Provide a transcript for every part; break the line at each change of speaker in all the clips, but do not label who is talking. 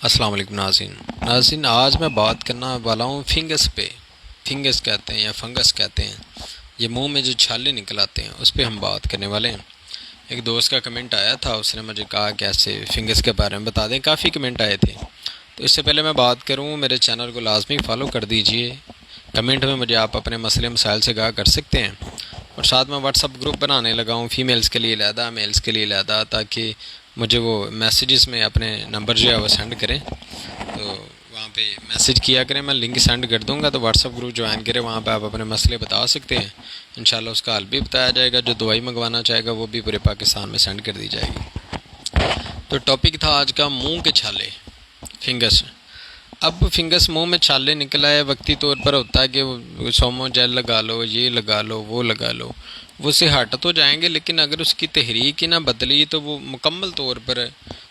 السلام علیکم ناظرین آج میں بات کرنا والا ہوں فنگس پہ. فنگس کہتے ہیں یا فنگس کہتے ہیں، یہ منہ میں جو چھالے نکل آتے ہیں اس پہ ہم بات کرنے والے ہیں. ایک دوست کا کمنٹ آیا تھا، اس نے مجھے کہا کہ ایسے فنگس کے بارے میں بتا دیں. کافی کمنٹ آئے تھے، تو اس سے پہلے میں بات کروں میرے چینل کو لازمی فالو کر دیجئے. کمنٹ میں مجھے آپ اپنے مسئلے مسائل سے آگاہ کر سکتے ہیں، اور ساتھ میں واٹس اپ گروپ بنانے لگا ہوں، فیمیلز کے لیے علیحدہ، میلز کے لیے علیحدہ، تاکہ مجھے وہ میسیجز میں اپنے نمبر جو ہے وہ سینڈ کریں. تو وہاں پہ میسیج کیا کریں، میں لنک سینڈ کر دوں گا، تو واٹس اپ گروپ جوائن کریں. وہاں پہ آپ اپنے مسئلے بتا سکتے ہیں، انشاءاللہ اس کا حل بھی بتایا جائے گا. جو دوائی منگوانا چاہے گا وہ بھی پورے پاکستان میں سینڈ کر دی جائے گی. تو ٹاپک تھا آج کا منہ کے چھالے، فنگس. اب فنگس منہ میں چھالے نکلا ہے، وقتی طور پر ہوتا ہے کہ سومو جیل لگا لو، یہ لگا لو، وہ لگا لو، وہ سے ہٹ تو جائیں گے، لیکن اگر اس کی تحریک ہی نہ بدلی تو وہ مکمل طور پر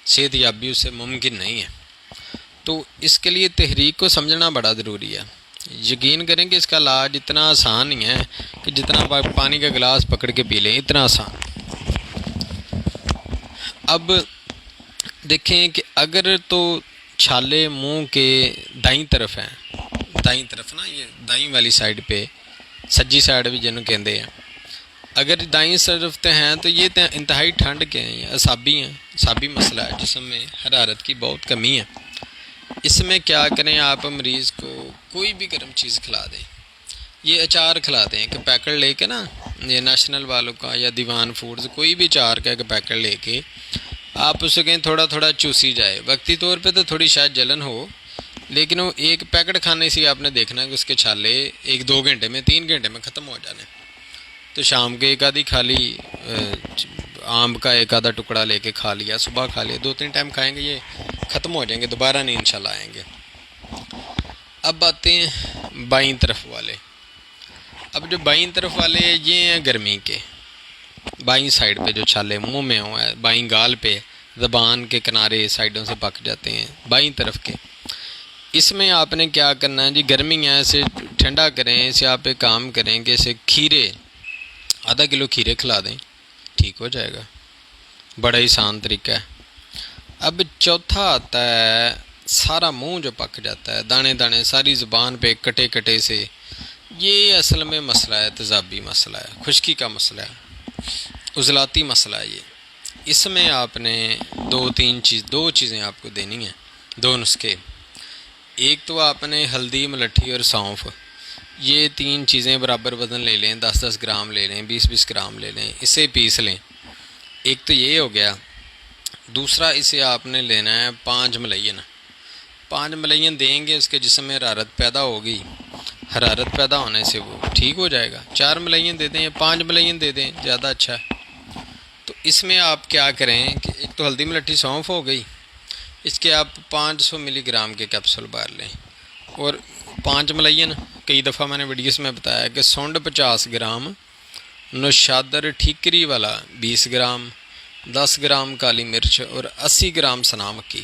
صحت یابی اس سے ممکن نہیں ہے. تو اس کے لیے تحریک کو سمجھنا بڑا ضروری ہے. یقین کریں کہ اس کا علاج اتنا آسان ہی ہے کہ جتنا پانی کا گلاس پکڑ کے پی لیں، اتنا آسان. اب دیکھیں کہ اگر تو چھالے منہ کے دائیں طرف ہیں، دائیں طرف نا، یہ دائیں والی سائڈ پہ، سجی سائڈ بھی جنہوں کہتے ہیں، اگر دائیں طرف تے ہیں تو یہ انتہائی ٹھنڈ کے ہیں، یہ اعصابی ہیں، اعصابی مسئلہ ہے، جسم میں حرارت کی بہت کمی ہے. اس میں کیا کریں، آپ مریض کو کوئی بھی گرم چیز کھلا دیں. یہ اچار کھلا دیں، ایک پیکٹ لے کے نا، یہ نیشنل والوں کا یا دیوان فوڈز، کوئی بھی اچار کا ایک پیکٹ لے کے آپ اسے کہیں تھوڑا تھوڑا چوسی جائے. وقتی طور پہ تو تھوڑی شاید جلن ہو، لیکن وہ ایک پیکٹ کھانے سے آپ نے دیکھنا کہ اس کے چھالے 1-2 گھنٹے میں، 3 گھنٹے میں ختم ہو جانے. تو شام کے ایک آدھی کھا لی، آم کا ایک آدھا ٹکڑا لے کے کھا لیا، صبح کھا لیا، 2-3 ٹائم کھائیں گے یہ ختم ہو جائیں گے، دوبارہ نہیں انشاءاللہ آئیں گے. اب آتے ہیں بائیں طرف والے. اب جو بائیں طرف والے یہ ہیں گرمی کے، بائیں سائڈ پہ جو چھالے منہ میں ہوں، بائیں گال پہ، زبان کے کنارے سائڈوں سے پک جاتے ہیں، بائیں طرف کے. اس میں آپ نے کیا کرنا ہے جی، گرمی ہے، اسے ٹھنڈا کریں. اسے آپ ایک کام کریں کہ اسے کھیرے، ½ کلو کھیرے کھلا دیں، ٹھیک ہو جائے گا. بڑا ہی آسان طریقہ ہے. اب چوتھا آتا ہے سارا منہ جو پک جاتا ہے، دانے دانے ساری زبان پہ کٹے کٹے سے. یہ اصل میں مسئلہ ہے، تیزابی مسئلہ ہے، خشکی کا مسئلہ ہے، عضلاتی مسئلہ ہے یہ. اس میں آپ نے دو چیزیں آپ کو دینی ہیں، 2 نسخے. ایک تو آپ نے ہلدی، ملٹھی اور سونف، یہ 3 چیزیں برابر وزن لے لیں، 10-10 گرام لے لیں، 20-20 گرام لے لیں، اسے پیس لیں. ایک تو یہ ہو گیا. دوسرا اسے آپ نے لینا ہے 5 ملین. 5 ملین دیں گے، اس کے جسم میں حرارت پیدا ہوگی، حرارت پیدا ہونے سے وہ ٹھیک ہو جائے گا. 4 ملین دے دیں یا 5 ملین دے دیں، زیادہ اچھا ہے. تو اس میں آپ کیا کریں کہ ایک تو ہلدی، ملٹھی، سونف ہو گئی، اس کے آپ 500 ملی گرام کے کیپسول باہر لیں. اور 5 ملین، کئی دفعہ میں نے ویڈیوز میں بتایا کہ سونڈ 50 گرام، نوشادر ٹھیکری والا 20 گرام، 10 گرام کالی مرچ اور 80 گرام سنا مکی،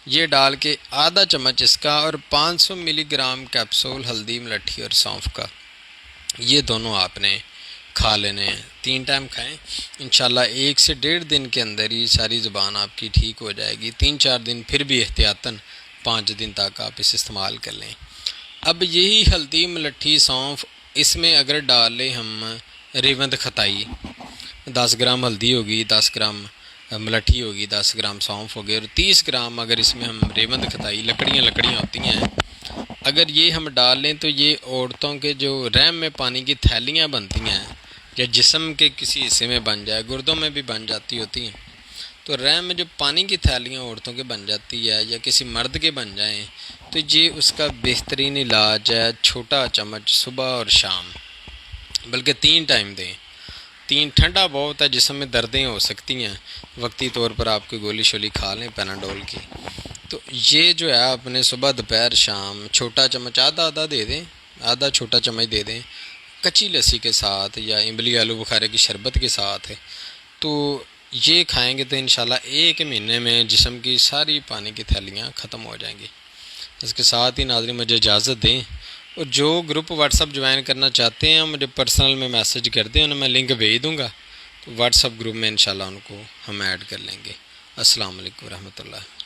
یہ ڈال کے ½ چمچ اس کا، اور 500 ملی گرام کیپسول ہلدی، ملٹھی اور سونف کا، یہ دونوں آپ نے کھا لینے ہیں. 3 ٹائم کھائیں، انشاءاللہ 1 سے 1.5 دن کے اندر ہی ساری زبان آپ کی ٹھیک ہو جائے گی. 3-4 دن پھر بھی احتیاطاً 5 دن تک آپ اسے استعمال کر لیں. اب یہی ہلدی، ملٹھی، سونف، اس میں اگر ڈال لیں ہم ریوند خطائی، 10 گرام ہلدی ہوگی، 10 گرام ملٹھی ہوگی، 10 گرام سونف ہوگی، اور 30 گرام اگر اس میں ہم ریوند خطائی، لکڑیاں ہوتی ہیں، اگر یہ ہم ڈال لیں تو یہ عورتوں کے جو رحم میں پانی کی تھیلیاں بنتی ہیں، یا جسم کے کسی حصے میں بن جائے، گردوں میں بھی بن جاتی ہوتی ہیں، تو رحم میں جو پانی کی تھیلیاں عورتوں کے بن جاتی ہے، یا کسی مرد کے بن جائیں، تو یہ اس کا بہترین علاج ہے. چھوٹا چمچ صبح اور شام، بلکہ 3 ٹائم دیں. 3 ٹھنڈا بہت ہے، جسم میں دردیں ہو سکتی ہیں، وقتی طور پر آپ کی گولی شولی کھا لیں پیناڈول کی. تو یہ جو ہے اپنے صبح، دوپہر، شام چھوٹا چمچ آدھا دے دیں، آدھا چھوٹا چمچ دے دیں، کچی لسی کے ساتھ یا امبلی آلو بخارے کی شربت کے ساتھ. تو یہ کھائیں گے تو انشاءاللہ 1 مہینے میں جسم کی ساری پانی کی تھیلیاں ختم ہو جائیں گی. اس کے ساتھ ہی ناظرین مجھے اجازت دیں، اور جو گروپ واٹس اپ جوائن کرنا چاہتے ہیں مجھے پرسنل میں میسج کر دیں، انہیں میں لنک بھیج دوں گا، تو واٹس اپ گروپ میں انشاءاللہ ان کو ہم ایڈ کر لیں گے. السلام علیکم ورحمۃ اللہ.